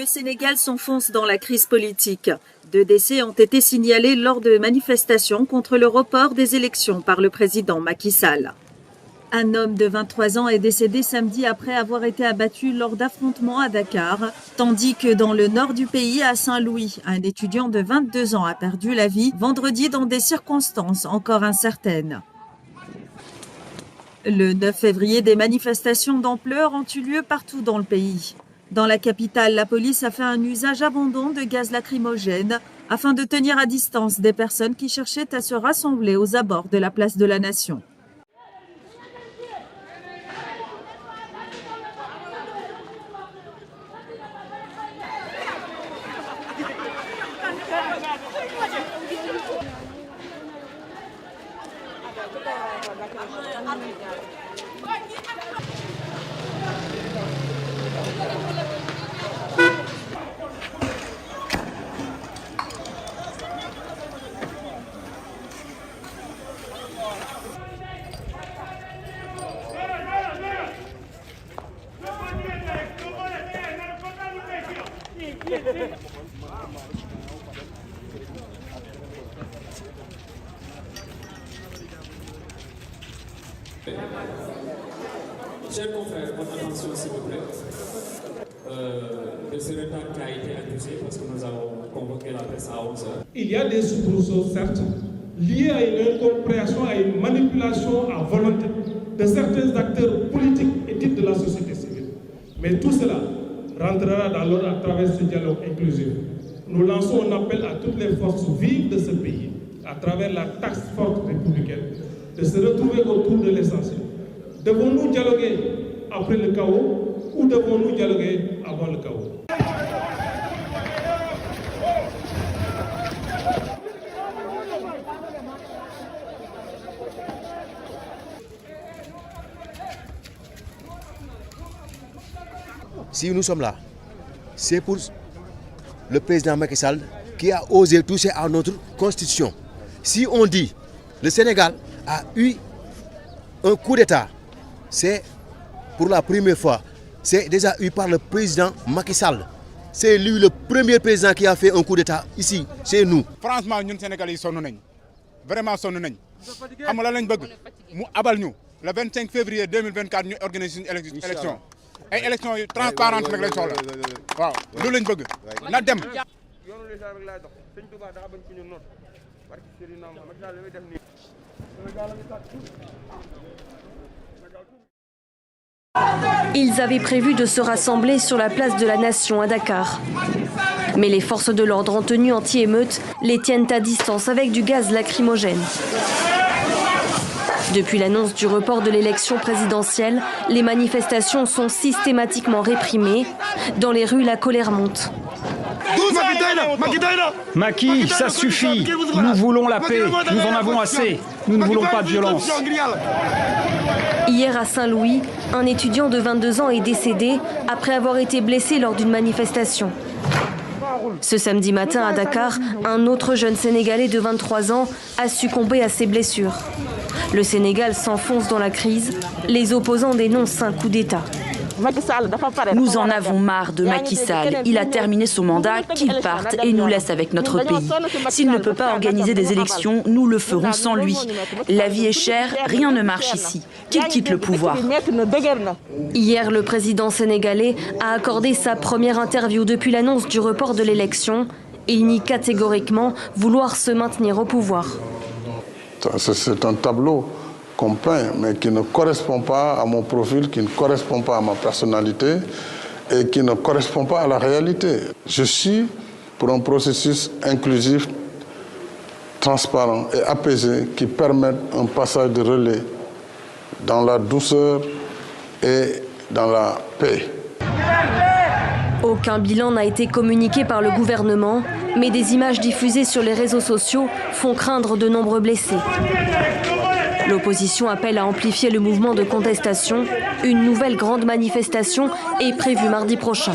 Sénégal s'enfonce dans la crise politique. 2 décès ont été signalés lors de manifestations contre le report des élections par le président Macky Sall. Un homme de 23 ans est décédé samedi après avoir été abattu lors d'affrontements à Dakar, tandis que dans le nord du pays, à Saint-Louis, un étudiant de 22 ans a perdu la vie vendredi dans des circonstances encore incertaines. Le 9 février, des manifestations d'ampleur ont eu lieu partout dans le pays. Dans la capitale, la police a fait un usage abondant de gaz lacrymogène afin de tenir à distance des personnes qui cherchaient à se rassembler aux abords de la place de la Nation. Chers confrères, votre attention s'il vous plaît. De ce retard qui a été accusé parce que nous avons convoqué la presse à 11h. Il y a des soubresauts, certes, liés à une incompréhension, à une manipulation à volonté de certains acteurs politiques et dits de la société civile. Mais tout cela rentrera dans l'ordre à travers ce dialogue inclusif. Nous lançons un appel à toutes les forces vives de ce pays, à travers la task force républicaine, de se retrouver autour de l'essentiel. Devons-nous dialoguer après le chaos ou devons-nous dialoguer avant le chaos? Si nous sommes là, c'est pour le président Macky Sall qui a osé toucher à notre constitution. Si on dit le Sénégal a eu un coup d'État, c'est pour la première fois. C'est déjà eu par le président Macky Sall. C'est lui le premier président qui a fait un coup d'État ici, chez nous. Franchement, nous Sénégalais sonn nañ vraiment sonn nañ xam nga lan lañ bëgg mu abal ñu le 25 février 2024 ñu organiser une élection ay élections yu transparentes nag lañ soxla waaw loolu lañ bëgg na dem. Ils avaient prévu de se rassembler sur la place de la Nation à Dakar. Mais les forces de l'ordre en tenue anti-émeute les tiennent à distance avec du gaz lacrymogène. Depuis l'annonce du report de l'élection présidentielle, les manifestations sont systématiquement réprimées. Dans les rues, la colère monte. Macky, ça suffit. Nous voulons la paix. Nous en avons assez. Nous ne voulons pas de violence. Hier à Saint-Louis, un étudiant de 22 ans est décédé après avoir été blessé lors d'une manifestation. Ce samedi matin à Dakar, un autre jeune Sénégalais de 23 ans a succombé à ses blessures. Le Sénégal s'enfonce dans la crise. Les opposants dénoncent un coup d'État. Nous en avons marre de Macky Sall. Il a terminé son mandat, qu'il parte et nous laisse avec notre pays. S'il ne peut pas organiser des élections, nous le ferons sans lui. La vie est chère, rien ne marche ici. Qu'il quitte le pouvoir. Hier, le président sénégalais a accordé sa première interview depuis l'annonce du report de l'élection. Il nie catégoriquement vouloir se maintenir au pouvoir. C'est un tableau qu'on peint, mais qui ne correspond pas à mon profil, qui ne correspond pas à ma personnalité et qui ne correspond pas à la réalité. Je suis pour un processus inclusif, transparent et apaisé qui permette un passage de relais dans la douceur et dans la paix. Aucun bilan n'a été communiqué par le gouvernement, mais des images diffusées sur les réseaux sociaux font craindre de nombreux blessés. L'opposition appelle à amplifier le mouvement de contestation. Une nouvelle grande manifestation est prévue mardi prochain.